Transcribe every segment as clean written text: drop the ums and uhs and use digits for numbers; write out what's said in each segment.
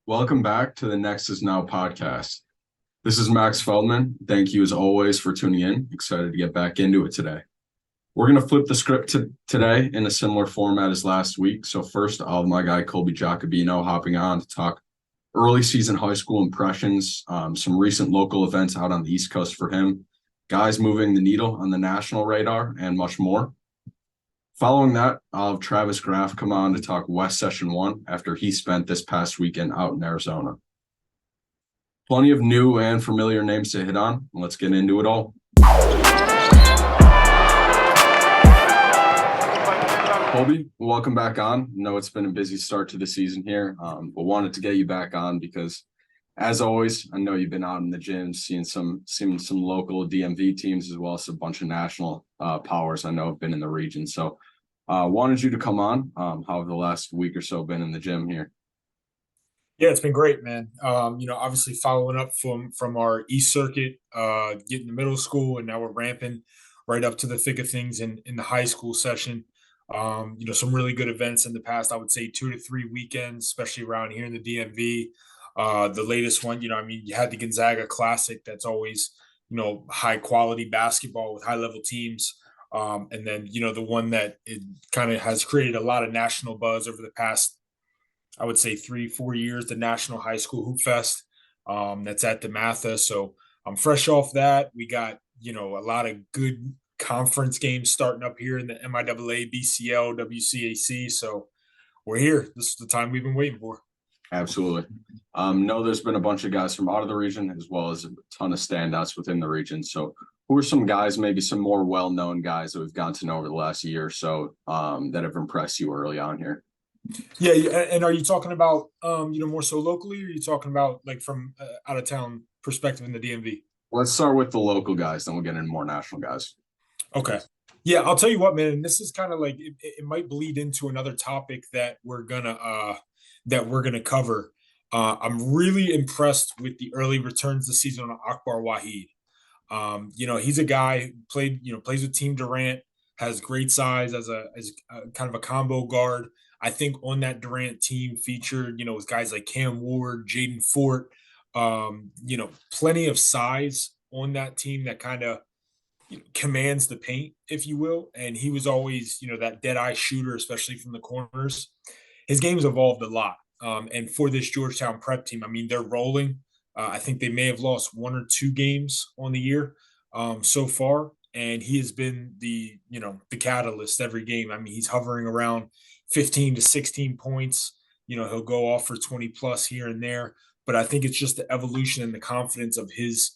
Welcome back to the Next is Now podcast. This is Max Feldman. Thank you as always for tuning in. Excited to get back into it today. We're going to flip the script today in a similar format as last week. So first, I'll have my guy Colby Giacobino hopping on to talk early season high school impressions, some recent local events out on the East Coast for him, guys moving the needle on the national radar, and much more. Following that, I'll have Travis Graff come on to talk West Session 1 after he spent this past weekend out in Arizona. Plenty of new and familiar names to hit on. Let's get into it all. Colby, welcome back on. I know it's been a busy start to the season here, but wanted to get you back on because, as always, I know you've been out in the gym, seeing some local DMV teams as well as a bunch of national powers I know have been in the region. So wanted you to come on. How have the last week or so been in the gym here? Yeah, it's been great, man. Obviously following up from our East Circuit, getting to middle school, and now we're ramping right up to the thick of things in the high school session. Some really good events in the past, I would say 2 to 3 weekends, especially around here in the DMV. The latest one, you had the Gonzaga Classic. That's always, high quality basketball with high level teams. And then, the one that it kind of has created a lot of national buzz over the past, I would say 3-4 years, the National High School Hoop Fest. That's at the Matha. So I'm fresh off that. We got, a lot of good conference games starting up here in the MIAA, BCL, WCAC. So we're here. This is the time we've been waiting for. Absolutely. Know there's been a bunch of guys from out of the region as well as a ton of standouts within the region. So who are some guys, maybe some more well-known guys that we've gotten to know over the last year or so that have impressed you early on here? Yeah, and are you talking about more so locally, or are you talking about like from out of town perspective in the DMV? Let's start with the local guys, then we'll get into more national guys. Okay. Yeah, I'll tell you what, man. This is kind of like it might bleed into another topic that we're gonna cover. I'm really impressed with the early returns this season on 𝘼aximizing. He's a guy who plays with Team Durant, has great size as a kind of a combo guard. I think on that Durant team featured, with guys like Cam Ward, Jaden Fort, plenty of size on that team that kind of commands the paint, if you will. And he was always, that dead eye shooter, especially from the corners. His game's evolved a lot. And for this Georgetown prep team, I mean, they're rolling. I think they may have lost 1 or 2 games on the year so far. And he has been the catalyst every game. I mean, he's hovering around 15 to 16 points. He'll go off for 20 plus here and there. But I think it's just the evolution and the confidence of his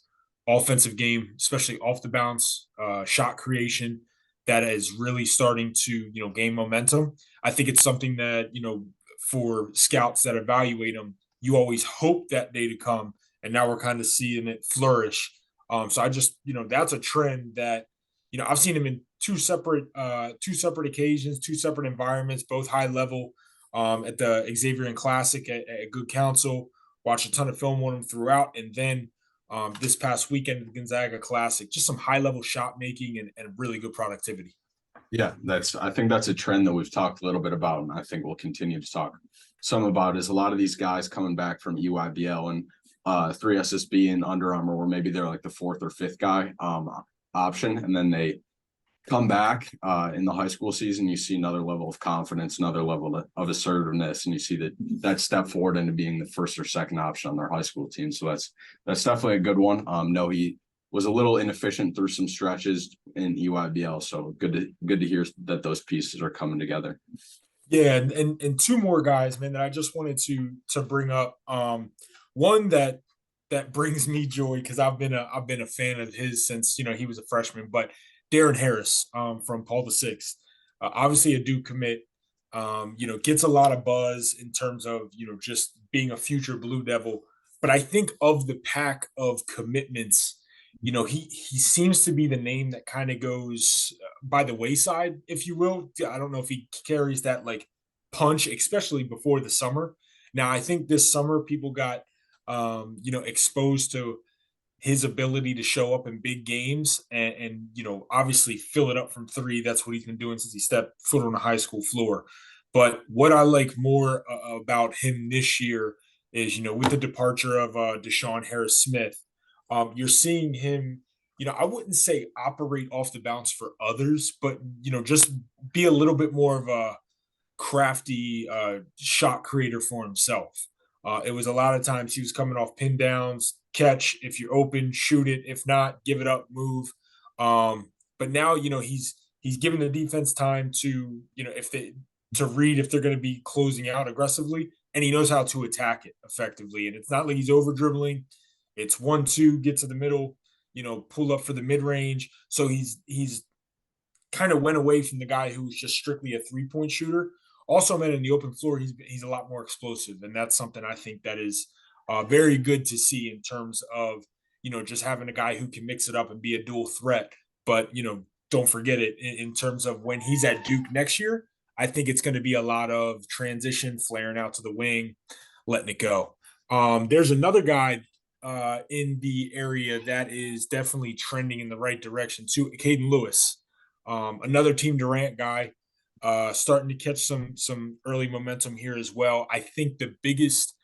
offensive game, especially off the bounce, shot creation, that is really starting to, gain momentum. I think it's something that, for scouts that evaluate him, you always hope that day to come. And now we're kind of seeing it flourish. So I just, that's a trend that, I've seen him in two separate occasions, 2 separate environments, both high level, at the Xavier Classic at Good Counsel. Watched a ton of film on him throughout, and then this past weekend, the Gonzaga Classic, just some high level shot making and really good productivity. Yeah, I think that's a trend that we've talked a little bit about, and I think we'll continue to talk some about is a lot of these guys coming back from EYBL and 3SSB and Under Armour, where maybe they're like the 4th or 5th guy option, and then they come back in the high school season. You see another level of confidence, another level of assertiveness, and you see that step forward into being the 1st or 2nd option on their high school team. So that's definitely a good one. No, he was a little inefficient through some stretches in EYBL, so good to hear that those pieces are coming together. Yeah, and 2 more guys, man, that I just wanted to bring up. One that brings me joy because I've been a fan of his since he was a freshman, but Darren Harris from Paul VI, obviously a Duke commit. Gets a lot of buzz in terms of just being a future Blue Devil. But I think of the pack of commitments, he seems to be the name that kind of goes by the wayside, if you will. I don't know if he carries that like punch, especially before the summer. Now, I think this summer people got exposed to his ability to show up in big games and obviously fill it up from 3. That's what he's been doing since he stepped foot on the high school floor. But what I like more about him this year is, with the departure of Deshaun Harris-Smith, you're seeing him, I wouldn't say operate off the bounce for others, but, just be a little bit more of a crafty shot creator for himself. It was a lot of times he was coming off pin downs, catch, if you're open, shoot it. If not, give it up, move. But now, he's giving the defense time to, if they to read if they're going to be closing out aggressively, and he knows how to attack it effectively. And it's not like he's over dribbling. It's 1-2, get to the middle, pull up for the mid range. So he's kind of went away from the guy who was just strictly a 3-point shooter. Also, man, in the open floor, he's a lot more explosive, and that's something I think that is very good to see in terms of just having a guy who can mix it up and be a dual threat. But don't forget it in terms of when he's at Duke next year. I think it's going to be a lot of transition, flaring out to the wing, letting it go. There's another guy in the area that is definitely trending in the right direction too, Caden Lewis, another Team Durant guy, starting to catch some early momentum here as well. I think the biggest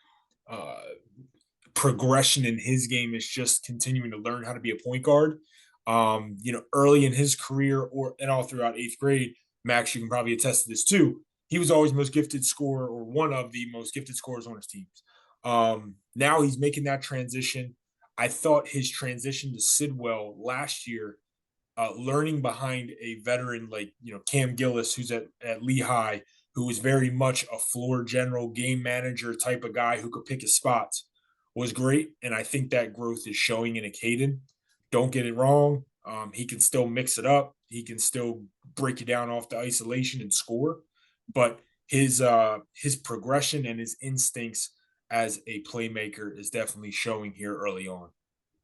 progression in his game is just continuing to learn how to be a point guard. Early in his career and all throughout 8th grade, Max, you can probably attest to this too. He was always most gifted scorer, or one of the most gifted scorers on his teams. Now he's making that transition. I thought his transition to Sidwell last year, learning behind a veteran like Cam Gillis, who's at Lehigh, who was very much a floor general, game manager type of guy who could pick his spots, was great. And I think that growth is showing in a Caden. Don't get it wrong. He can still mix it up. He can still break you down off the isolation and score. But his progression and his instincts as a playmaker is definitely showing here early on.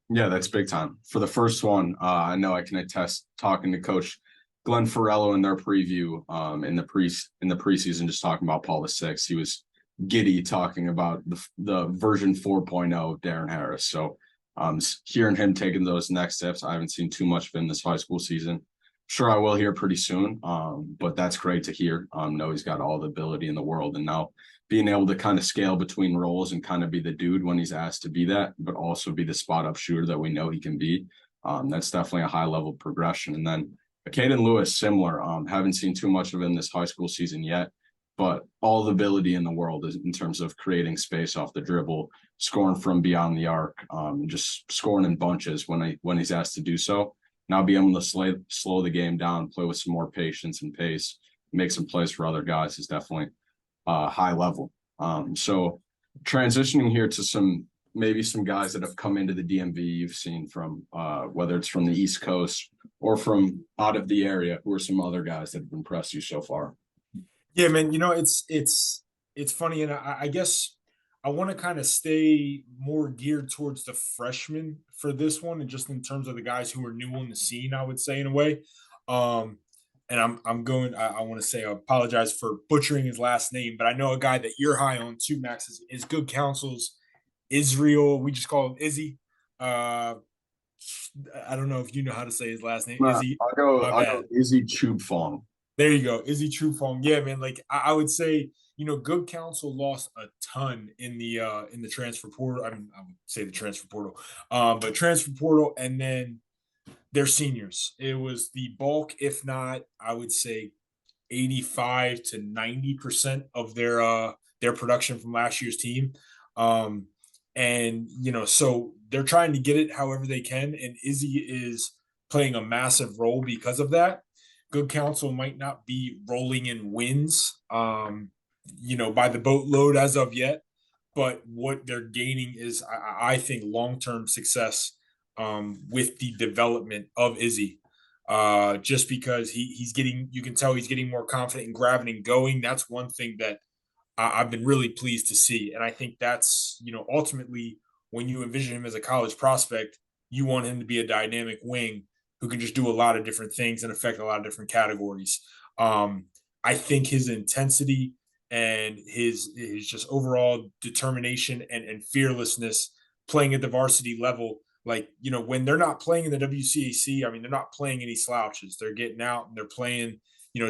Yeah, that's big time. For the first one, I know I can attest talking to Coach Glenn Farello in their preview in the preseason, just talking about Paul VI. He was giddy talking about the version 4.0 of Darren Harris. So hearing him taking those next steps, I haven't seen too much of him this high school season. Sure, I will hear pretty soon, but that's great to hear. Know he's got all the ability in the world, and now being able to kind of scale between roles and kind of be the dude when he's asked to be that, but also be the spot up shooter that we know he can be. That's definitely a high level progression. And then Caden Lewis, similar. Haven't seen too much of him this high school season yet, but all the ability in the world is in terms of creating space off the dribble, scoring from beyond the arc, just scoring in bunches when he's asked to do so. Now be able to slow the game down, play with some more patience and pace, make some plays for other guys is definitely high level. So transitioning here to maybe some guys that have come into the DMV you've seen from whether it's from the East Coast or from out of the area, who are some other guys that have impressed you so far? Yeah, man, it's funny, and I guess I want to kind of stay more geared towards the freshmen for this one, and just in terms of the guys who are new on the scene, I would say in a way. And I'm going. I want to say I apologize for butchering his last name, but I know a guy that you're high on too, Max, is good counsels. Israel, we just call him Izzy. I don't know if you know how to say his last name. Izzy. I'll go Izzy Chubfong. There you go, Izzy Trufong. Yeah, man. Like I would say, good counsel lost a ton in the transfer portal. I mean, I would say the transfer portal, but transfer portal, and then their seniors. It was the bulk, if not, I would say 85 to 90% of their production from last year's team. And so they're trying to get it however they can, and Izzy is playing a massive role because of that. Good counsel might not be rolling in wins, by the boatload as of yet, but what they're gaining is, I think, long-term success with the development of Izzy. Just because he's getting, you can tell he's getting more confident in grabbing and going. That's one thing that I've been really pleased to see, and I think that's ultimately when you envision him as a college prospect, you want him to be a dynamic wing who can just do a lot of different things and affect a lot of different categories. I think his intensity and his just overall determination and fearlessness playing at the varsity level, like, when they're not playing in the WCAC, I mean, they're not playing any slouches. They're getting out and they're playing,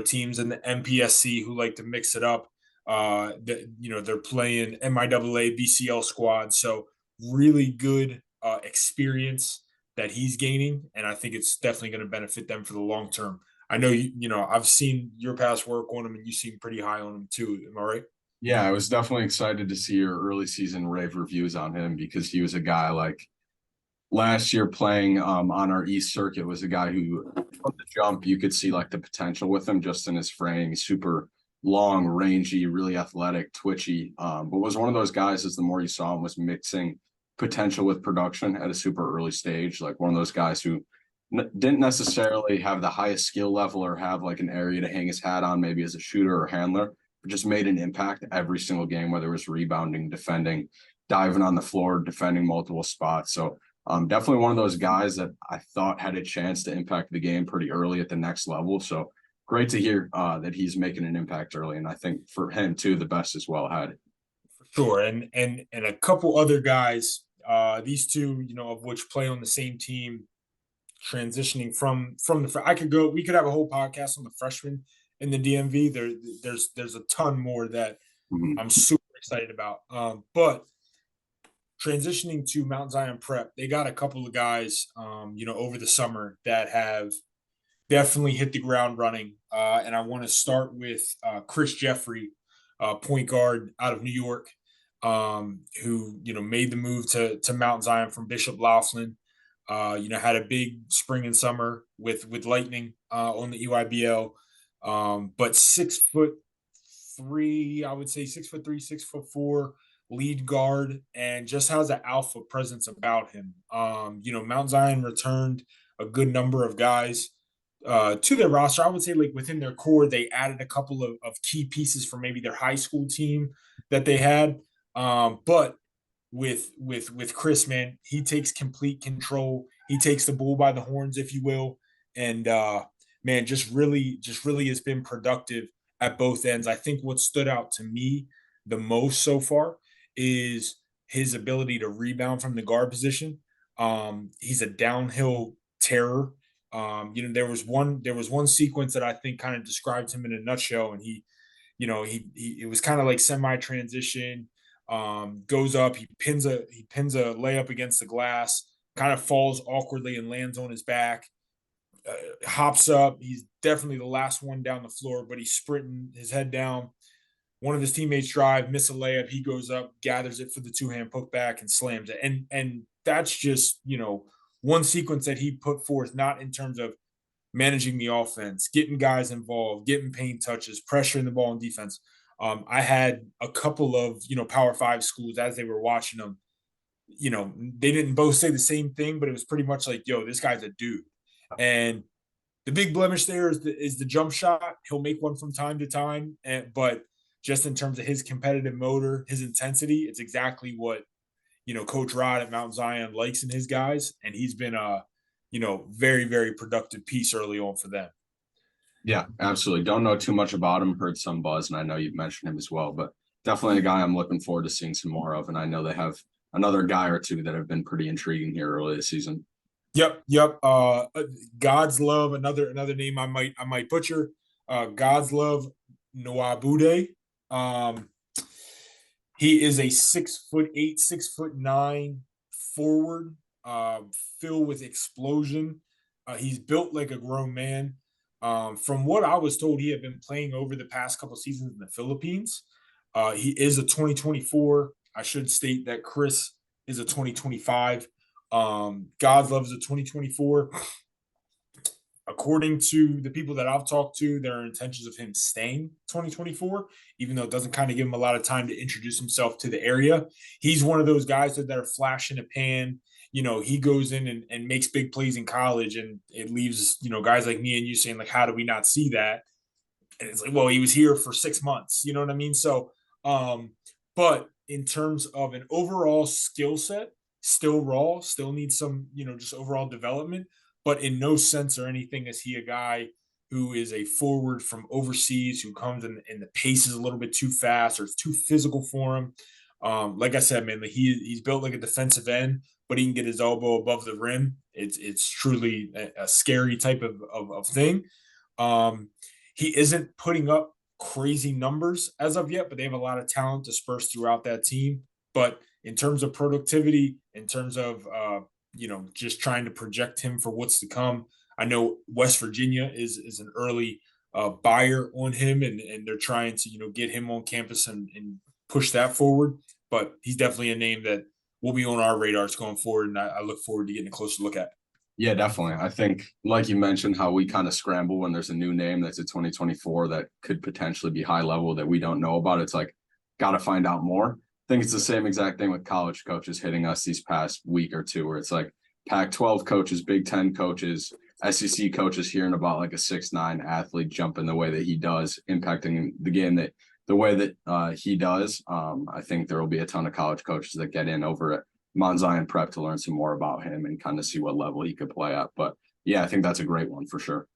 teams in the MPSC who like to mix it up. They're playing MIAA BCL squad, so really good experience that he's gaining, and I think it's definitely going to benefit them for the long term. I know I've seen your past work on him, and you seem pretty high on him too. Am I right? Yeah, I was definitely excited to see your early season rave reviews on him because he was a guy like last year playing on our East circuit was a guy who from the jump you could see like the potential with him just in his frame. He's super long, rangy, really athletic, twitchy. But was one of those guys as the more you saw him was mixing potential with production at a super early stage, like one of those guys who didn't necessarily have the highest skill level or have like an area to hang his hat on, maybe as a shooter or handler, but just made an impact every single game, whether it was rebounding, defending, diving on the floor, defending multiple spots. So definitely one of those guys that I thought had a chance to impact the game pretty early at the next level. So great to hear that he's making an impact early. And I think for him too, the best is well ahead. For sure, and a couple other guys, these two, of which play on the same team, transitioning from the. I could go. We could have a whole podcast on the freshmen in the DMV. There's a ton more that Mhm. I'm super excited about. But transitioning to Mount Zion Prep, they got a couple of guys, over the summer that have definitely hit the ground running. And I want to start with Chris Jeffrey, point guard out of New York, who made the move to Mount Zion from Bishop Laughlin. Had a big spring and summer with Lightning on the EYBL. But 6'3", I would say 6'3", 6'4", lead guard, and just has an alpha presence about him. Mount Zion returned a good number of guys to their roster. I would say like within their core, they added a couple of key pieces from maybe their high school team that they had. But with Chris, man, he takes complete control. He takes the bull by the horns, if you will, and man, just really has been productive at both ends. I think what stood out to me the most so far is his ability to rebound from the guard position. He's a downhill terror. There was one sequence that I think kind of described him in a nutshell, and he it was kind of like semi transition. Goes up, he pins a layup against the glass, kind of falls awkwardly and lands on his back. Hops up. He's definitely the last one down the floor, but he's sprinting his head down. One of his teammates drive, miss a layup. He goes up, gathers it for the two-hand putback, and slams it. And that's just one sequence that he put forth, not in terms of managing the offense, getting guys involved, getting paint touches, pressuring the ball in defense. I had a couple of Power Five schools as they were watching them. They didn't both say the same thing, but it was pretty much like, "Yo, this guy's a dude." And the big blemish there is the jump shot. He'll make one from time to time, but just in terms of his competitive motor, his intensity, it's exactly what Coach Rod at Mount Zion likes in his guys, and he's been a very very productive piece early on for them. Yeah, absolutely. Don't know too much about him. Heard some buzz, and I know you've mentioned him as well, but definitely a guy I'm looking forward to seeing some more of. And I know they have another guy or two that have been pretty intriguing here early this season. Yep. God's love, another name I might butcher. God's love Noabude. Um, he is a 6'8", 6'9" forward, filled with explosion. He's built like a grown man. From what I was told, he had been playing over the past couple seasons in the Philippines. He is a 2024. I should state that Chris is a 2025. God's love is a 2024. According to the people that I've talked to, there are intentions of him staying 2024, even though it doesn't kind of give him a lot of time to introduce himself to the area. He's one of those guys that are flash in a pan. He goes in and makes big plays in college, and it leaves, guys like me and you saying, like, how do we not see that? And it's like, well, he was here for 6 months. You know what I mean? So, but in terms of an overall skill set, still raw, still needs some, just overall development, but in no sense or anything is he a guy who is a forward from overseas who comes and the pace is a little bit too fast or it's too physical for him. Like I said, man, like he's built like a defensive end, but he can get his elbow above the rim. It's truly a scary type of thing. Um, he isn't putting up crazy numbers as of yet, but they have a lot of talent dispersed throughout that team. But in terms of productivity, in terms of just trying to project him for what's to come, I know West Virginia is an early buyer on him, and they're trying to get him on campus and push that forward. But he's definitely a name that will be on our radars going forward, and I look forward to getting a closer look at. Yeah, definitely. I think, like you mentioned, how we kind of scramble when there's a new name that's a 2024 that could potentially be high level that we don't know about. It's like, got to find out more. I think it's the same exact thing with college coaches hitting us these past week or two, where it's like Pac-12 coaches, Big Ten coaches, SEC coaches hearing about like a 6'9" athlete jumping the way that he does, impacting the game that the way that he does. I think there will be a ton of college coaches that get in over it. Mount Zion Prep to learn some more about him and kind of see what level he could play at. But yeah, I think that's a great one for sure.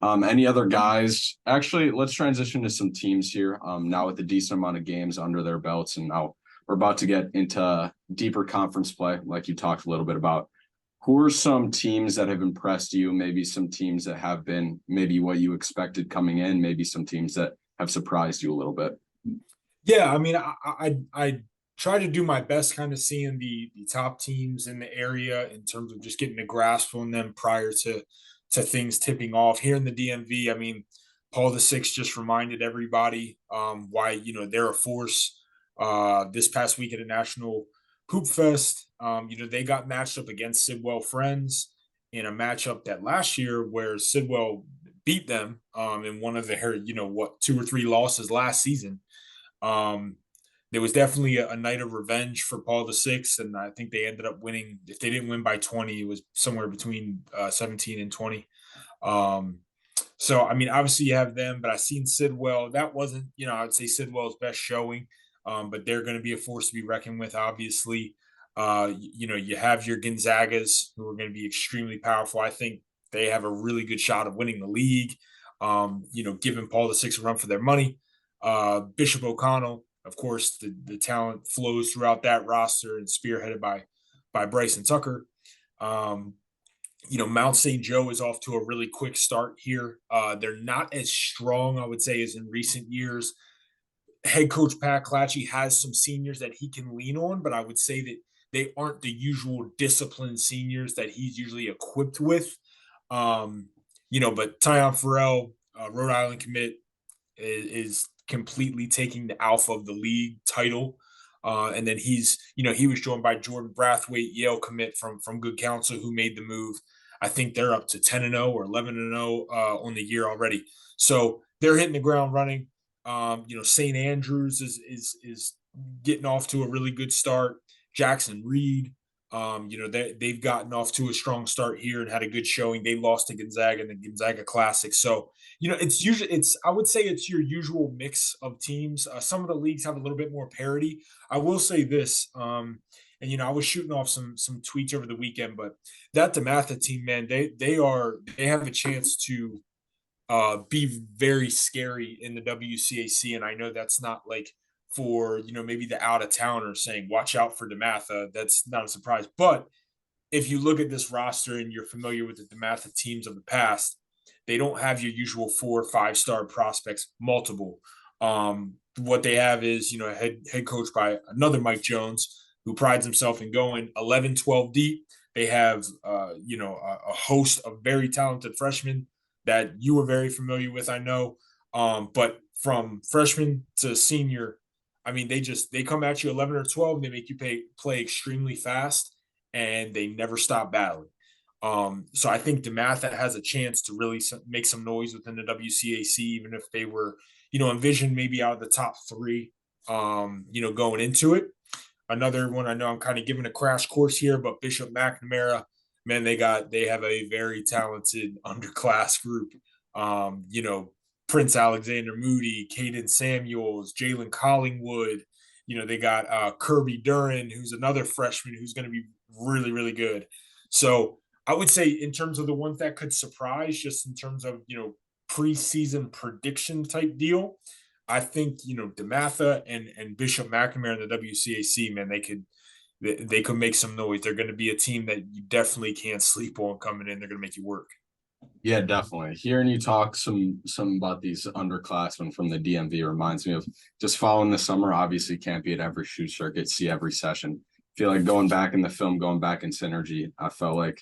Any other guys? Actually, let's transition to some teams here. Now with a decent amount of games under their belts, and now we're about to get into deeper conference play, like you talked a little bit about. Who are some teams that have impressed you? Maybe some teams that have been maybe what you expected coming in, maybe some teams that have surprised you a little bit. Yeah, I mean, I try to do my best kind of seeing the top teams in the area in terms of just getting a grasp on them prior to things tipping off here in the DMV. I mean, Paul the Sixth just reminded everybody why they're a force. This past week at a national hoop fest, they got matched up against Sidwell Friends in a matchup that last year where Sidwell beat them in one of their 2 or 3 losses last season. Um, there was definitely a night of revenge for Paul the Sixth, and I think they ended up winning. If they didn't win by 20, it was somewhere between 17 and 20. So I mean, obviously you have them, but I seen Sidwell. That wasn't, I would say Sidwell's best showing, but they're going to be a force to be reckoned with. Obviously, you have your Gonzagas who are going to be extremely powerful. I think they have a really good shot of winning the league. Giving Paul the Sixth a run for their money. Bishop O'Connell, of course, the talent flows throughout that roster and spearheaded by Bryson Tucker. Mount St. Joe is off to a really quick start here. They're not as strong, I would say, as in recent years. Head coach Pat Clatchy has some seniors that he can lean on, but I would say that they aren't the usual disciplined seniors that he's usually equipped with. But Tyon Farrell, Rhode Island commit, is completely taking the alpha of the league title. And then he was joined by Jordan Brathwaite, Yale commit from Good Counsel, who made the move. I think they're up to 10-0 or 11-0 on the year already. So they're hitting the ground running. St. Andrews is getting off to a really good start. Jackson Reed, they've gotten off to a strong start here and had a good showing. They lost to Gonzaga in the Gonzaga Classic. So, I would say it's your usual mix of teams. Some of the leagues have a little bit more parity. I will say this, I was shooting off some tweets over the weekend, but that DeMatha team, man, they have a chance to be very scary in the WCAC. And I know that's not like for, maybe the out of towners saying, watch out for DeMatha. That's not a surprise. But if you look at this roster and you're familiar with the DeMatha teams of the past, they don't have your usual 4 or 5-star prospects, multiple. What they have is, a head coach by another Mike Jones, who prides himself in going 11, 12 deep. They have, a host of very talented freshmen that you were very familiar with, I know. But from freshman to senior, I mean, they come at you 11 or 12, and they make you play extremely fast, and they never stop battling. So I think DeMatha has a chance to really make some noise within the WCAC, even if they were, envisioned maybe out of the top 3, going into it. Another one, I know I'm kind of giving a crash course here, but Bishop McNamara, man, they have a very talented underclass group. Prince Alexander Moody, Caden Samuels, Jalen Collingwood. They got Kirby Duran, who's another freshman who's going to be really, really good. So I would say in terms of the ones that could surprise, just in terms of, preseason prediction type deal, I think, DeMatha and Bishop McNamara in the WCAC, man, they could make some noise. They're going to be a team that you definitely can't sleep on coming in. They're going to make you work. Yeah, definitely. Hearing you talk some about these underclassmen from the DMV reminds me of just following the summer. Obviously, can't be at every shoe circuit, see every session. Feel like going back in the film, going back in synergy. I felt like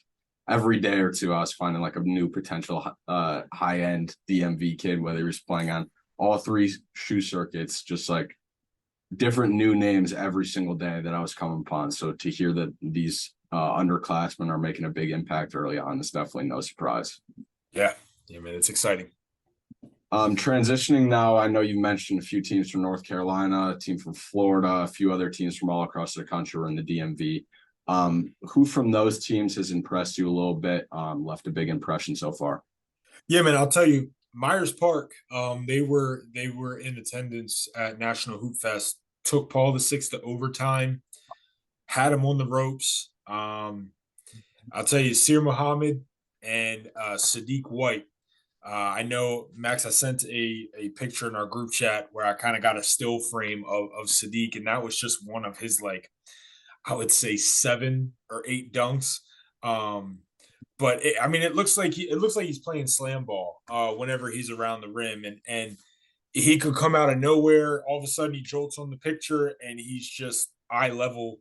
every day or two, I was finding like a new potential high end DMV kid, whether he was playing on all three shoe circuits, just like different new names every single day that I was coming upon. So to hear that these underclassmen are making a big impact early on is definitely no surprise. Yeah, yeah, man, it's exciting. Transitioning now, I know you mentioned a few teams from North Carolina, a team from Florida, a few other teams from all across the country or in the DMV. Who from those teams has impressed you a little bit, left a big impression so far? Yeah, man, I'll tell you, Myers Park, they were in attendance at National Hoop Fest. Took Paul VI to overtime, had him on the ropes. I'll tell you, Sir Muhammad and Sadiq White. I know, Max, I sent a picture in our group chat where I kind of got a still frame of Sadiq, and that was just one of his, like, I would say 7 or 8 dunks. Um, but I mean, it looks like he's playing slam ball whenever he's around the rim, and he could come out of nowhere. All of a sudden, he jolts on the picture, and he's just eye level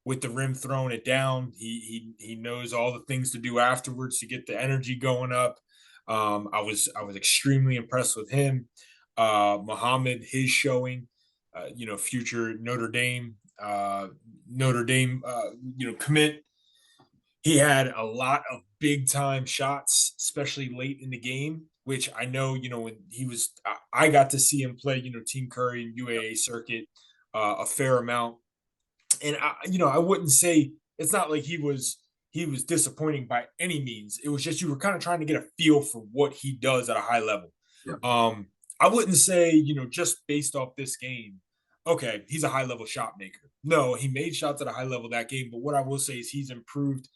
with the rim, throwing it down. He knows all the things to do afterwards to get the energy going up. I was extremely impressed with him. Muhammad, his showing, future Notre Dame, commit. He had a lot of big time shots, especially late in the game, which I know, when he was, I got to see him play, Team Curry and UAA circuit a fair amount. And I wouldn't say it's not like he was disappointing by any means. It was just you were kind of trying to get a feel for what he does at a high level. Yeah. I wouldn't say, just based off this game, okay, he's a high level shot maker. No, he made shots at a high level that game, but what I will say is he's improved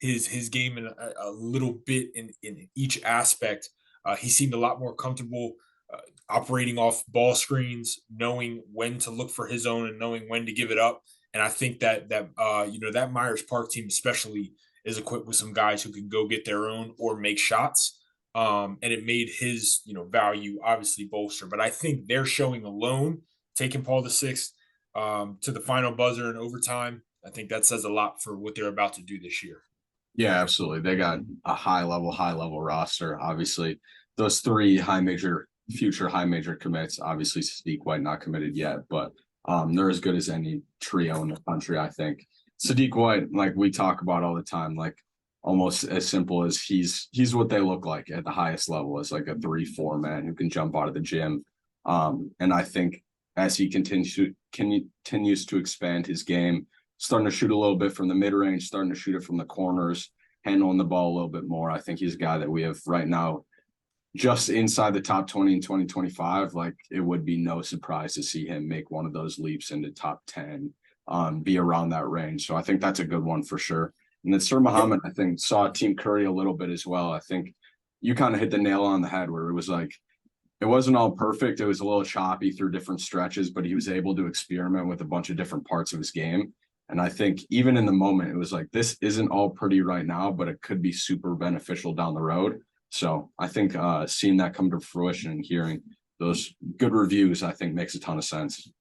his game in a little bit in each aspect. He seemed a lot more comfortable operating off ball screens, knowing when to look for his own and knowing when to give it up. And I think that Myers Park team especially is equipped with some guys who can go get their own or make shots. And it made his value obviously bolster. But I think they're showing alone, taking Paul VI to the final buzzer in overtime. I think that says a lot for what they're about to do this year. Yeah, absolutely. They got a high level roster. Obviously, those three future high major commits. Obviously, Sadiq White not committed yet, but they're as good as any trio in the country, I think. Sadiq White, like we talk about all the time, like almost as simple as he's what they look like at the highest level, as like a 3-4 man who can jump out of the gym. And I think as he continues to expand his game, starting to shoot a little bit from the mid range, starting to shoot it from the corners, handling the ball a little bit more. I think he's a guy that we have right now just inside the top 20 in 2025. Like it would be no surprise to see him make one of those leaps into top 10, be around that range. So I think that's a good one for sure. And then Sir Muhammad, I think, saw Team Curry a little bit as well. I think you kind of hit the nail on the head where it was like, it wasn't all perfect. It was a little choppy through different stretches, but he was able to experiment with a bunch of different parts of his game. And I think even in the moment, it was like, this isn't all pretty right now, but it could be super beneficial down the road. So I think seeing that come to fruition and hearing those good reviews, I think makes a ton of sense.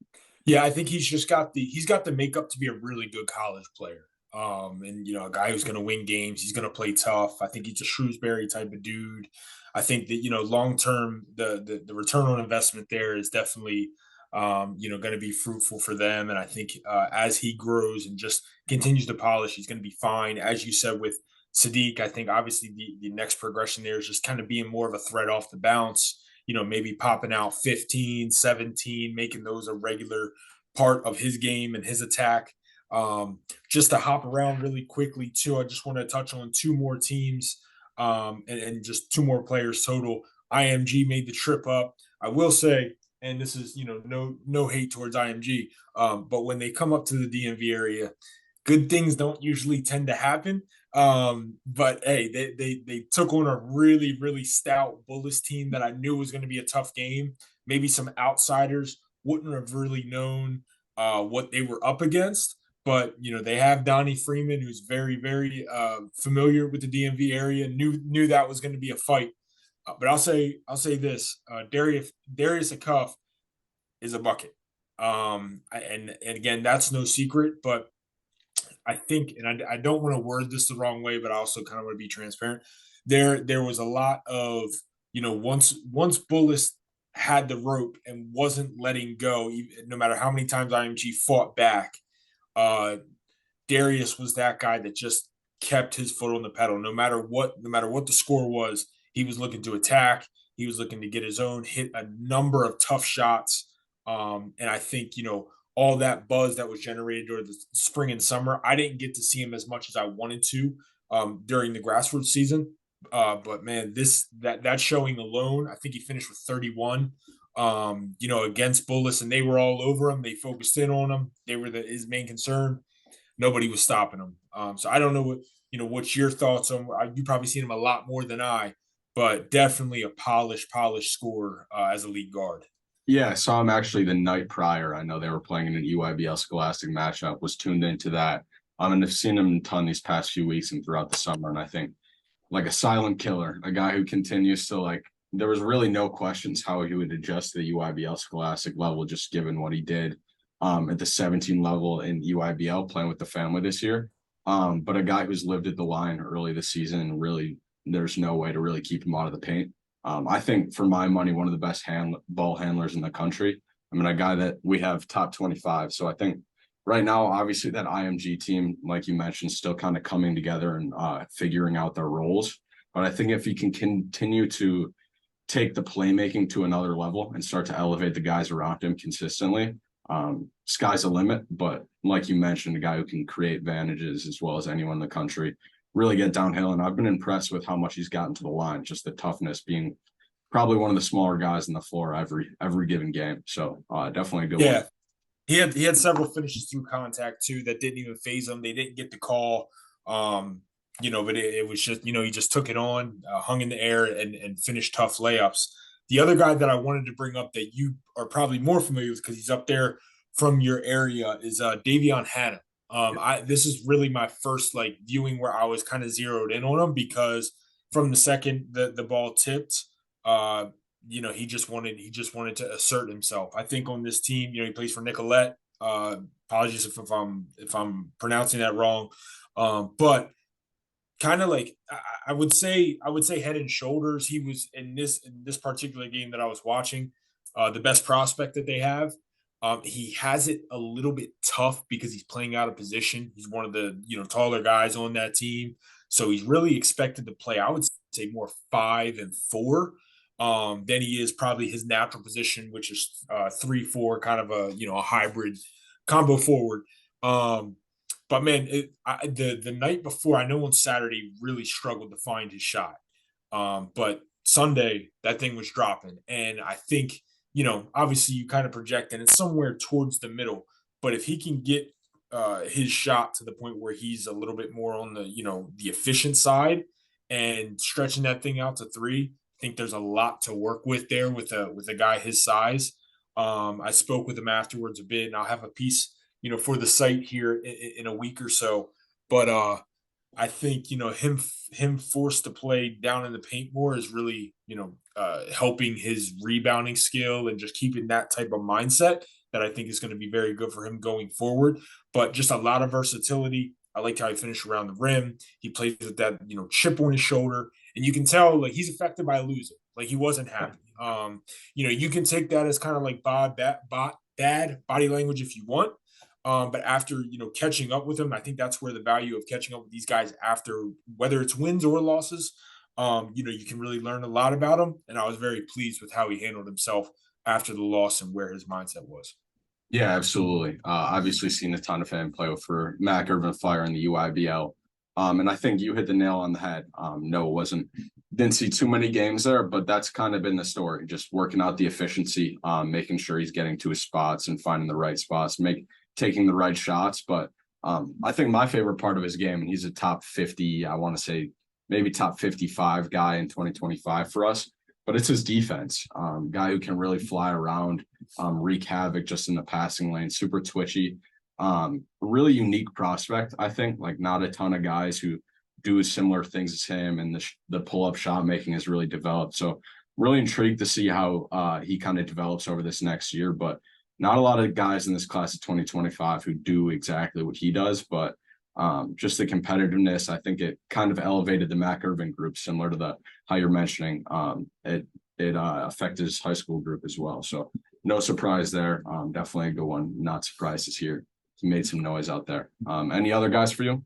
Yeah, I think he's got the makeup to be a really good college player. And a guy who's going to win games. He's going to play tough. I think he's a Shrewsbury type of dude. I think that long term the return on investment there is definitely going to be fruitful for them. And I think as he grows and just continues to polish, he's going to be fine. As you said with Sadiq, I think obviously the next progression there is just kind of being more of a threat off the bounce. Maybe popping out 15, 17, making those a regular part of his game and his attack. Just to hop around really quickly, too, I just want to touch on two more teams and just two more players total. IMG made the trip up. I will say, and this is no hate towards IMG, but when they come up to the DMV area, good things don't usually tend to happen. But hey, they took on a really really stout Bullis team that I knew was going to be a tough game. Maybe some outsiders wouldn't have really known what they were up against. but they have Donnie Freeman, who's very, very familiar with the DMV area. Knew that was going to be a fight. But I'll say this: Darius Acuff is a bucket. And again, that's no secret. But I think, and I don't want to word this the wrong way, but I also kind of want to be transparent. There was a lot of once Bullis had the rope and wasn't letting go, no matter how many times IMG fought back. Darius was that guy that just kept his foot on the pedal, no matter what the score was. He was looking to attack. He was looking to get his own, hit a number of tough shots. And I think, all that buzz that was generated during the spring and summer, I didn't get to see him as much as I wanted to during the grassroots season. But man, that showing alone, I think he finished with 31, against Bullis, and they were all over him. They focused in on him. They were his main concern. Nobody was stopping him. So I don't know what's your thoughts on. You probably seen him a lot more than I, but definitely a polished scorer as a lead guard. Yeah, I saw him actually the night prior. I know they were playing in an EYBL Scholastic matchup, was tuned into that. And I've seen him a ton these past few weeks and throughout the summer. And I think like a silent killer, a guy who continues to there was really no questions how he would adjust to the EYBL Scholastic level, just given what he did at the 17 level in EYBL playing with the family this year. But a guy who's lived at the line early this season, and really there's no way to really keep him out of the paint. I think for my money, one of the best ball handlers in the country. I mean, a guy that we have top 25. So I think right now, obviously that IMG team, like you mentioned, still kind of coming together and figuring out their roles. But I think if he can continue to take the playmaking to another level and start to elevate the guys around him consistently, sky's the limit. But like you mentioned, a guy who can create advantages as well as anyone in the country, really get downhill. And I've been impressed with how much he's gotten to the line, just the toughness, being probably one of the smaller guys on the floor every given game. So definitely a good one. Yeah, he had several finishes through contact too that didn't even phase him. They didn't get the call, but it was just, he just took it on, hung in the air and finished tough layups. The other guy that I wanted to bring up that you are probably more familiar with because he's up there from your area is Davion Hannah. This is really my first viewing where I was kind of zeroed in on him because from the second the ball tipped, he just wanted to assert himself. I think on this team, he plays for Nicolette. Apologies if I'm pronouncing that wrong, but kind of I would say head and shoulders. He was in this particular game that I was watching, the best prospect that they have. He has it a little bit tough because he's playing out of position. He's one of the taller guys on that team, so he's really expected to play, I would say, more 5 and 4 than he is probably his natural position, which is 3-4, kind of a hybrid combo forward. But man, the night before, I know on Saturday really struggled to find his shot, but Sunday that thing was dropping, and I think. Obviously you kind of project and it's somewhere towards the middle, but if he can get his shot to the point where he's a little bit more on the, the efficient side and stretching that thing out to 3, I think there's a lot to work with there with a guy his size. I spoke with him afterwards a bit, and I'll have a piece, for the site here in a week or so, but I think him forced to play down in the paint more is really helping his rebounding skill and just keeping that type of mindset that I think is going to be very good for him going forward. But just a lot of versatility. I liked how he finished around the rim. He plays with that chip on his shoulder, and you can tell he's affected by losing. He wasn't happy. You can take that as kind of bad body language if you want. But after, catching up with him, I think that's where the value of catching up with these guys after, whether it's wins or losses, you can really learn a lot about him. And I was very pleased with how he handled himself after the loss and where his mindset was. Yeah, absolutely. Obviously seen a ton of him play for Mac Urban Fire in the UIBL. And I think you hit the nail on the head. No, didn't see too many games there, but that's kind of been the story, just working out the efficiency, making sure he's getting to his spots and finding the right spots, taking the right shots. But I think my favorite part of his game, and he's a top 50, I want to say maybe top 55 guy in 2025 for us, but it's his defense. Guy who can really fly around, wreak havoc just in the passing lane, super twitchy. Really unique prospect, I think. Like not a ton of guys who do similar things as him, and the pull-up shot making has really developed. So really intrigued to see how he kind of develops over this next year. But not a lot of guys in this class of 2025 who do exactly what he does. But just the competitiveness, I think it kind of elevated the Mac Irvin group, similar to the how you're mentioning. It affected his high school group as well. So no surprise there. Definitely a good one. Not surprised to hear he made some noise out there. Any other guys for you?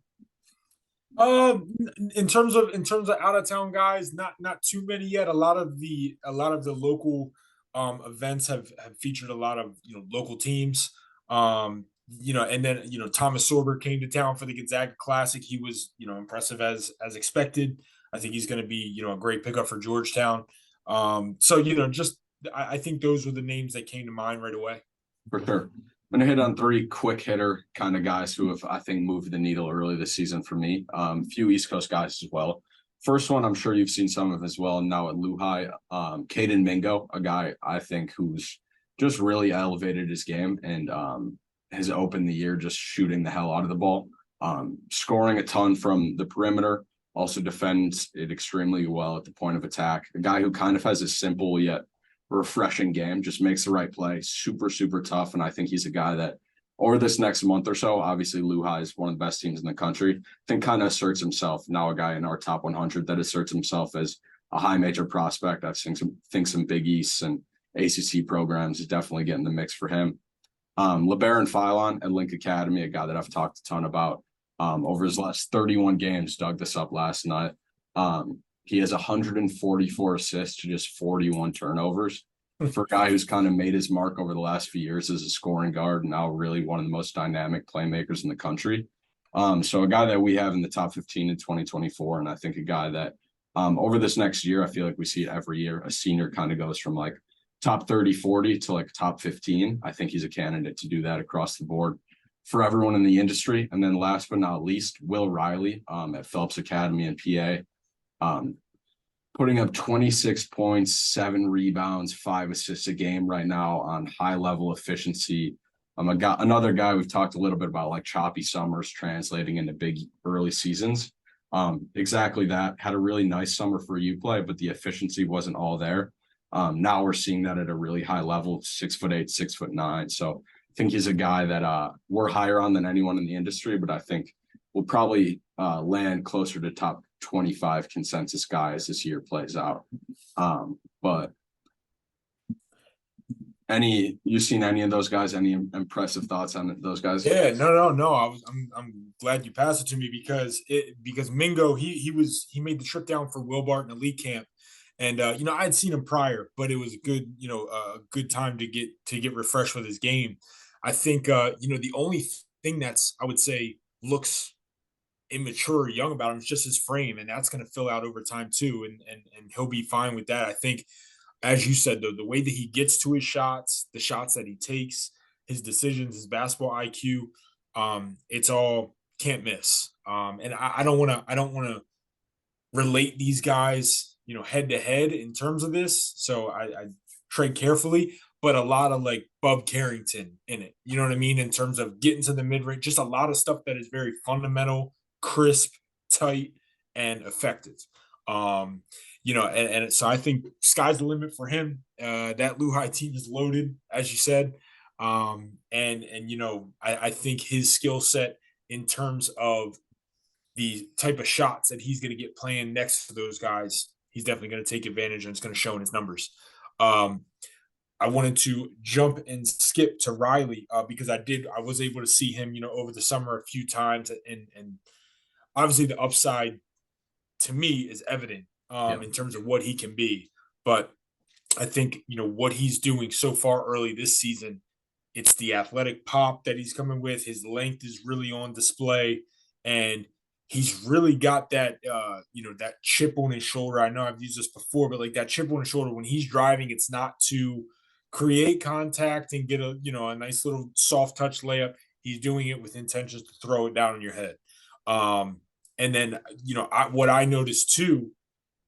In terms of out of town guys, not too many yet. A lot of the local events have featured a lot of local teams. And then Thomas Sorber came to town for the Gonzaga Classic. He was impressive as expected. I think he's going to be a great pickup for Georgetown. So just I think those were the names that came to mind right away. For sure. I'm gonna hit on three quick hitter kind of guys who have, I think, moved the needle early this season for me. A few East Coast guys as well. First one, I'm sure you've seen some of as well now at Lehigh. Caden Mingo, a guy I think who's just really elevated his game and has opened the year just shooting the hell out of the ball, scoring a ton from the perimeter. Also defends it extremely well at the point of attack. A guy who kind of has a simple yet refreshing game, just makes the right play, super, super tough. And I think he's a guy that over this next month or so, obviously Lehigh is one of the best teams in the country, I think kind of asserts himself. Now a guy in our top 100 that asserts himself as a high major prospect. I think some Big East and ACC programs is definitely getting the mix for him. LeBaron Philon at Link Academy, a guy that I've talked a ton about over his last 31 games, dug this up last night. He has 144 assists to just 41 turnovers. For a guy who's kind of made his mark over the last few years as a scoring guard, now really one of the most dynamic playmakers in the country. So a guy that we have in the top 15 in 2024, and I think a guy that over this next year, I feel like we see it every year. A senior kind of goes from like top 30, 40 to like top 15. I think he's a candidate to do that across the board for everyone in the industry. And then last but not least, Will Riley at Phelps Academy in PA. Putting up 26 points, 7 rebounds, 5 assists a game right now on high level efficiency. Another guy we've talked a little bit about, like choppy summers translating into big early seasons. Exactly that. Had a really nice summer for U play, but the efficiency wasn't all there. Now we're seeing that at a really high level, 6'8", 6'9". So I think he's a guy that we're higher on than anyone in the industry, but I think will probably land closer to top 25 consensus guy as this year plays out. But you seen any of those guys? Any impressive thoughts on those guys? Yeah, no. I'm glad you passed it to me because Mingo he made the trip down for Will Barton elite camp, and I had seen him prior, but it was a good time to get refreshed with his game. I think the only thing that's I would say looks immature or young about him is just his frame, and that's going to fill out over time too, and he'll be fine with that. I think, as you said, though, the way that he gets to his shots, the shots that he takes, his decisions, his basketball IQ, it's all can't miss. And I don't want to relate these guys, head to head in terms of this. So I tread carefully, but a lot of like Bub Carrington in it. You know what I mean? In terms of getting to the mid range, just a lot of stuff that is very fundamental, crisp, tight, and effective. And so I think sky's the limit for him. That Lehigh team is loaded, as you said. I think his skill set in terms of the type of shots that he's going to get playing next to those guys, he's definitely going to take advantage, and it's going to show in his numbers. I wanted to jump and skip to Riley because I was able to see him, over the summer a few times, and obviously the upside to me is evident in terms of what he can be. But I think, what he's doing so far early this season, it's the athletic pop that he's coming with. His length is really on display, and he's really got that, that chip on his shoulder. I know I've used this before, but like that chip on his shoulder when he's driving, it's not to create contact and get a nice little soft touch layup. He's doing it with intentions to throw it down on your head. And then, what I noticed too,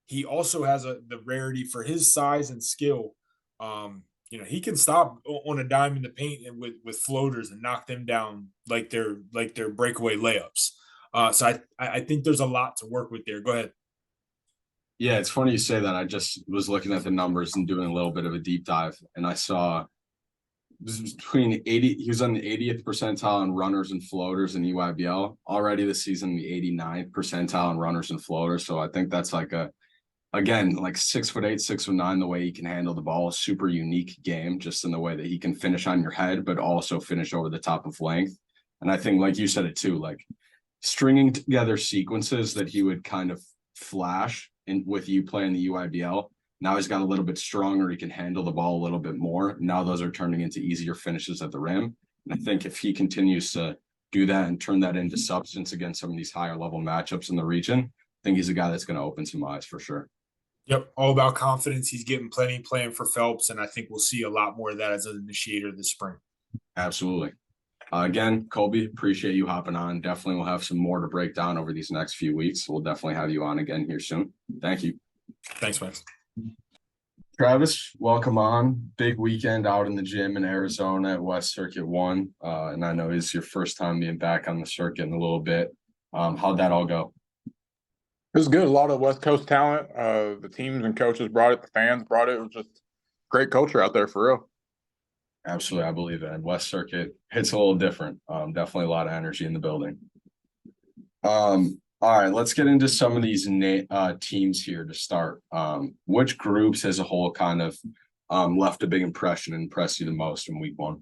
he also has the rarity for his size and skill. he can stop on a dime in the paint and with floaters and knock them down like they're breakaway layups. So I think there's a lot to work with there. Go ahead. Yeah, it's funny you say that. I just was looking at the numbers and doing a little bit of a deep dive, and I saw this was between 80, he was on the 80th percentile in runners and floaters in EYBL. Already this season, the 89th percentile in runners and floaters. So I think that's like again, like 6'8", 6'9", the way he can handle the ball, a super unique game, just in the way that he can finish on your head, but also finish over the top of length. And I think, like you said it too, like stringing together sequences that he would kind of flash in with you playing the UIBL. Now he's got a little bit stronger. He can handle the ball a little bit more. Now those are turning into easier finishes at the rim. And I think if he continues to do that and turn that into substance against some of these higher level matchups in the region, I think he's a guy that's going to open some eyes for sure. Yep, all about confidence. He's getting plenty playing for Phelps, and I think we'll see a lot more of that as an initiator this spring. Absolutely. Again, Colby, appreciate you hopping on. Definitely we'll have some more to break down over these next few weeks. We'll definitely have you on again here soon. Thank you. Thanks, Max. Travis, welcome on. Big weekend out in the gym in Arizona at West Circuit 1. And I know it's your first time being back on the circuit in a little bit. How'd that all go? It was good. A lot of West Coast talent. The teams and coaches brought it. The fans brought it. It was just great culture out there for real. Absolutely, I believe it. And West Circuit hits a little different. Definitely a lot of energy in the building. All right, let's get into some of these teams here to start. Which groups as a whole kind of left a big impression and impressed you the most in week 1?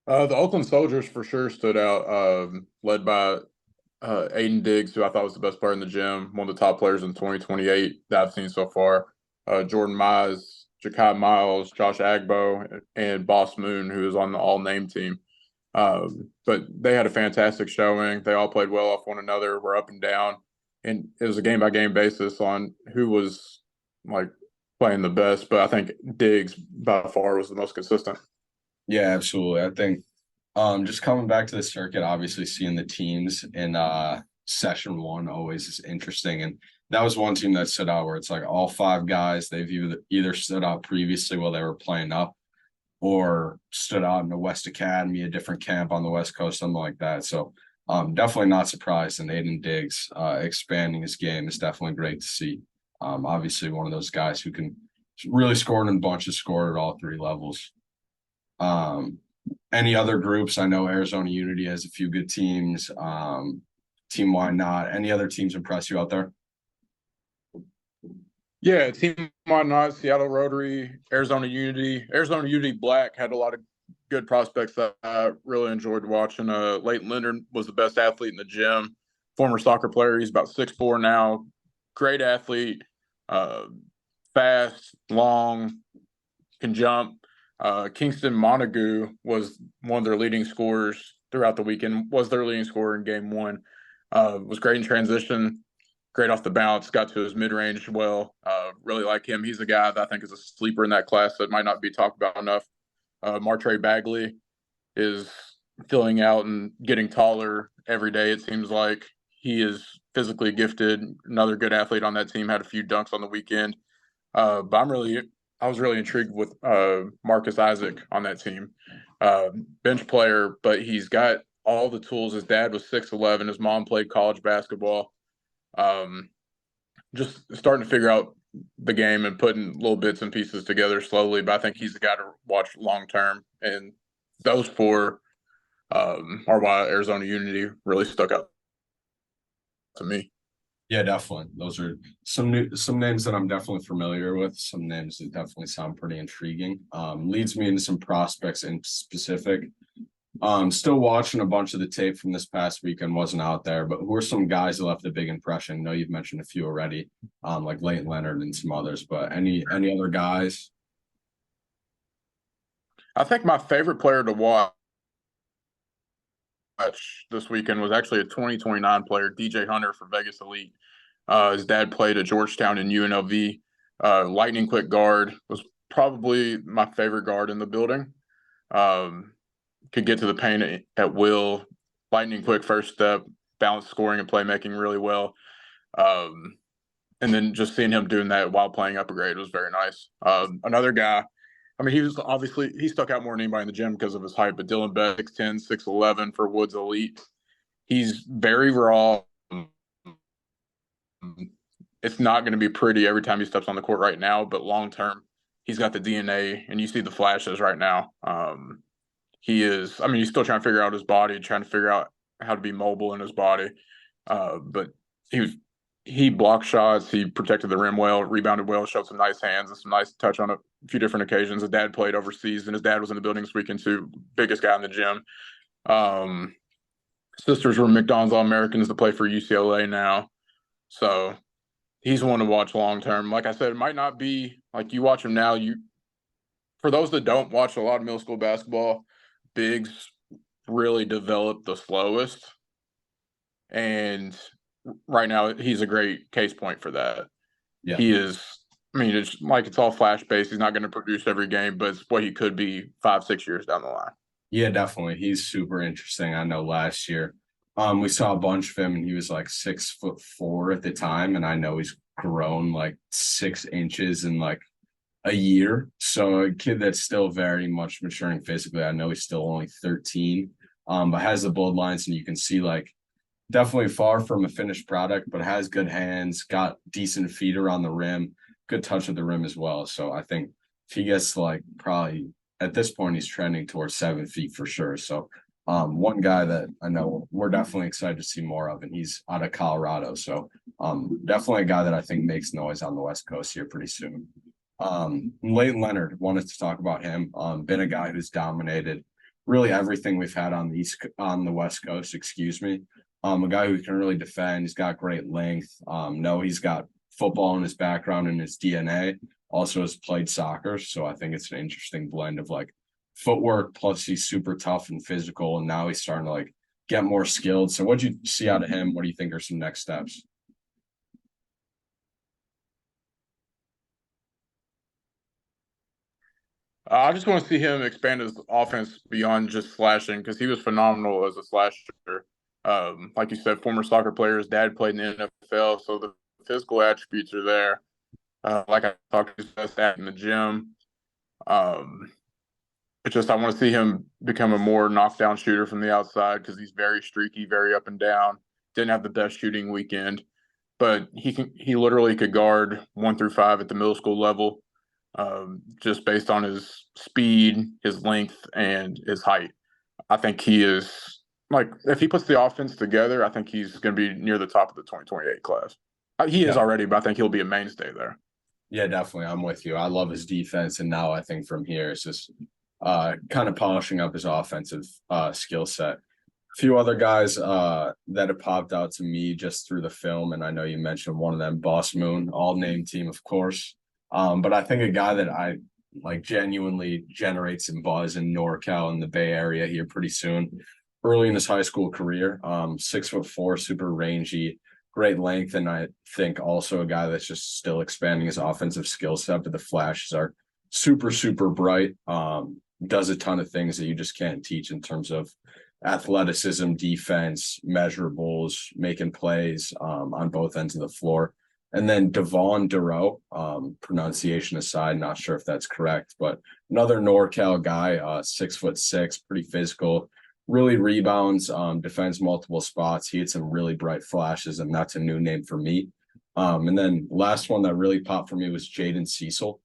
The Oakland Soldiers for sure stood out, led by Aiden Diggs, who I thought was the best player in the gym, one of the top players in 2028 that I've seen so far. Jordan Mize, Jakai Miles, Josh Agbo, and Boss Moon, who is on the all-name team. But they had a fantastic showing. They all played well off one another, were up and down. And it was a game-by-game basis on who was, like, playing the best. But I think Diggs, by far, was the most consistent. Yeah, absolutely. I think just coming back to the circuit, obviously seeing the teams in session 1 always is interesting. And that was one team that stood out where it's like all 5 guys, they've either stood out previously while they were playing up or stood out in the West Academy, a different camp on the West Coast, something like that. So definitely not surprised. And Aiden Diggs expanding his game is definitely great to see. Obviously one of those guys who can really score in bunches, scored at all 3 levels. Any other groups? I know Arizona Unity has a few good teams. Team Why Not? Any other teams impress you out there? Yeah, Team Why Not, Seattle Rotary, Arizona Unity. Arizona Unity Black had a lot of good prospects that I really enjoyed watching. Leighton Leonard was the best athlete in the gym. Former soccer player. He's about 6'4" now. Great athlete. Fast, long, can jump. Kingston Montague was one of their leading scorers throughout the weekend, was their leading scorer in game 1. Was great in transition, great off the bounce, got to his mid-range well. Really like him. He's a guy that I think is a sleeper in that class that might not be talked about enough. Martre Bagley is filling out and getting taller every day, it seems like. He is physically gifted, another good athlete on that team, had a few dunks on the weekend. But I was really intrigued with Marcus Isaac on that team. Bench player, but he's got all the tools. His dad was 6'11". His mom played college basketball. Just starting to figure out the game and putting little bits and pieces together slowly. But I think he's the guy to watch long term. And those 4 are why Arizona Unity really stuck out to me. Yeah, definitely. Those are some names that I'm definitely familiar with. Some names that definitely sound pretty intriguing. Leads me into some prospects in specific. Still watching a bunch of the tape from this past weekend, wasn't out there, but who are some guys that left a big impression? I know you've mentioned a few already, like Leighton Leonard and some others, but any other guys? I think my favorite player to watch this weekend was actually a 2029 player, DJ Hunter for Vegas Elite. His dad played at Georgetown and UNLV. Lightning quick guard, was probably my favorite guard in the building. Could get to the paint at will. Lightning quick first step, balanced scoring and playmaking really well. And then just seeing him doing that while playing up a grade was very nice. Another guy I mean, he stuck out more than anybody in the gym because of his height, but Dylan Beck, 6'10", 6'11" for Woods Elite. He's very raw. It's not going to be pretty every time he steps on the court right now, but long term, he's got the DNA, and you see the flashes right now. He's still trying to figure out his body, trying to figure out how to be mobile in his body. But he blocked shots, he protected the rim well, rebounded well, showed some nice hands and some nice touch on a few different occasions. His dad played overseas, and his dad was in the building this weekend too. Biggest guy in the gym. Sisters were McDonald's All-Americans to play for UCLA now. So he's one to watch long term. Like I said, it might not be like you watch him now. For those that don't watch a lot of middle school basketball, bigs really develop the slowest. And right now, he's a great case point for that. Yeah. He is. I mean, it's all flash based. He's not going to produce every game, but it's what he could be 5-6 years down the line. Yeah, definitely. He's super interesting. I know last year, we saw a bunch of him, and he was like 6'4" at the time, and I know he's grown like 6 inches in like a year. So a kid that's still very much maturing physically. I know he's still only 13, but has the bold lines, and you can see like definitely far from a finished product, but has good hands, got decent feet around the rim, good touch of the rim as well. So I think if he gets like probably at this point, he's trending towards 7 feet for sure. So one guy that I know we're definitely excited to see more of, and he's out of Colorado. So definitely a guy that I think makes noise on the West Coast here pretty soon. Leighton Leonard, wanted to talk about him. Been a guy who's dominated really everything we've had on the West Coast, excuse me. A guy who can really defend. He's got great length. He's got football in his background and his DNA. Also has played soccer, so I think it's an interesting blend of like footwork, plus he's super tough and physical, and now he's starting to like get more skilled. So what'd you see out of him? What do you think are some next steps? I just want to see him expand his offense beyond just slashing, because he was phenomenal as a slasher. Like you said, former soccer player, his dad played in the NFL, so the physical attributes are there. Like I talked about in the gym. It's just I want to see him become a more knockdown shooter from the outside, because he's very streaky, very up and down. Didn't have the best shooting weekend, but he literally could guard 1 through 5 at the middle school level, just based on his speed, his length, and his height. I think he is like, if he puts the offense together, I think he's going to be near the top of the 2028 class. He is already, but I think he'll be a mainstay there. Yeah, definitely. I'm with you. I love his defense, and now I think from here it's just kind of polishing up his offensive skill set. A few other guys that have popped out to me just through the film, and I know you mentioned one of them, Boss Moon, all-name team, of course. But I think a guy that I like genuinely generates some buzz in NorCal in the Bay Area here pretty soon. Early in his high school career, 6'4", super rangy, great length, and I think also a guy that's just still expanding his offensive skill set, but the flashes are super, super bright. Does a ton of things that you just can't teach in terms of athleticism, defense, measurables, making plays on both ends of the floor. And then Devon Duro, pronunciation aside, not sure if that's correct, but another NorCal guy, 6'6", pretty physical, really rebounds, defends multiple spots. He had some really bright flashes, and that's a new name for me. And then last one that really popped for me was Jaden Cecil.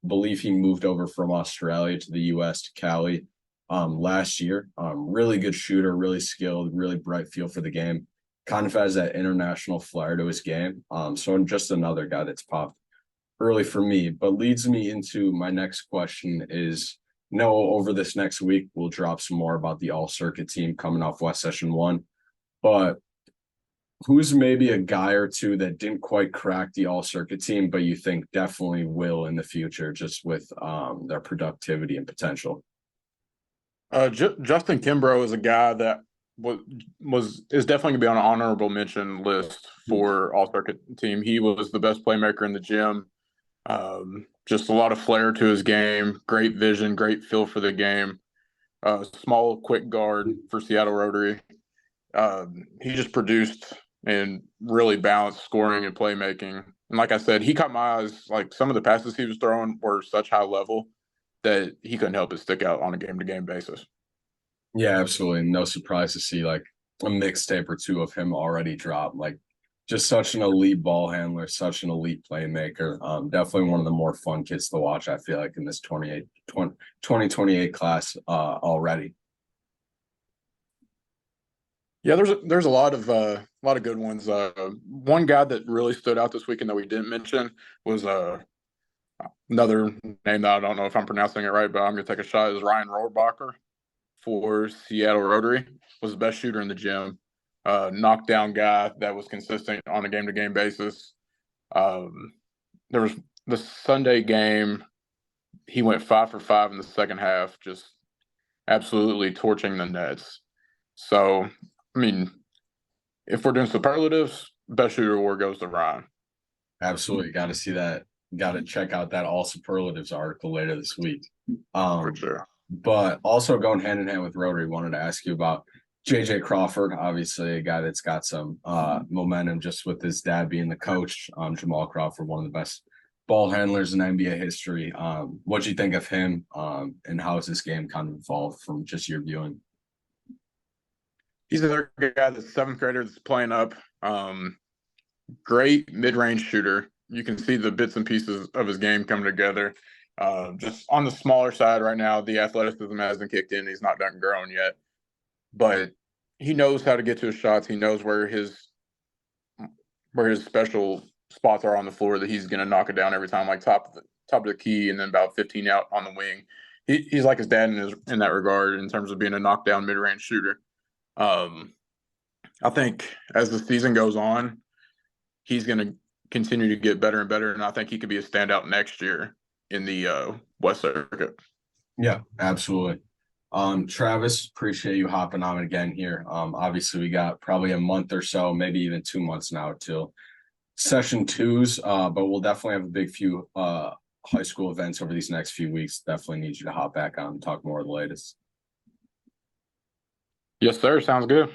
Believe he moved over from Australia to the US to Cali last year. Really good shooter, really skilled, really bright feel for the game. Kind of has that international flair to his game. So just another guy that's popped early for me, but leads me into my next question is, over this next week, we'll drop some more about the all-circuit team coming off West Session 1, but who's maybe a guy or two that didn't quite crack the all-circuit team, but you think definitely will in the future, just with their productivity and potential? Justin Kimbrough is a guy that is definitely gonna be on an honorable mention list for all-circuit team. He was the best playmaker in the gym. Just a lot of flair to his game, great vision, great feel for the game. Small, quick guard for Seattle Rotary. He just produced and really balanced scoring and playmaking. And like I said, he caught my eyes. Like, some of the passes he was throwing were such high level. that he couldn't help but stick out on a game-to-game basis. Yeah, absolutely. No surprise to see like a mixtape or two of him already drop. Like just such an elite ball handler, such an elite playmaker. Definitely one of the more fun kids to watch, I feel like, in this 2028 class already. Yeah, there's a lot of good ones. One guy that really stood out this weekend that we didn't mention was another name that I don't know if I'm pronouncing it right, but I'm gonna take a shot. Is Ryan Rohrbacher for Seattle Rotary. Was the best shooter in the gym. Knockdown guy that was consistent on a game-to-game basis. There was the Sunday game. He went 5 for 5 in the second half, just absolutely torching the nets. So, I mean, if we're doing superlatives, best shooter award goes to Ryan. Absolutely. Got to see that. Got to check out that all superlatives article later this week. For sure. But also going hand in hand with Rotary, wanted to ask you about JJ Crawford, obviously a guy that's got some momentum just with his dad being the coach. Jamal Crawford, one of the best ball handlers in NBA history. What do you think of him, and how has this game kind of evolved from just your viewing? He's another guy that's seventh grader that's playing up. Great mid-range shooter. You can see the bits and pieces of his game coming together. Just on the smaller side right now, the athleticism hasn't kicked in. He's not done grown yet, but he knows how to get to his shots. He knows where his special spots are on the floor that he's going to knock it down every time, like top of the key, and then about 15 out on the wing. He's like his dad in that regard in terms of being a knockdown mid-range shooter. I think as the season goes on, he's going to continue to get better and better, and I think he could be a standout next year in the West Circuit. Yeah, absolutely. Travis, appreciate you hopping on again here. Obviously we got probably a month or so, maybe even 2 months now till session twos, but we'll definitely have a big few high school events over these next few weeks. Definitely need you to hop back on and talk more of the latest. Yes, sir. Sounds good.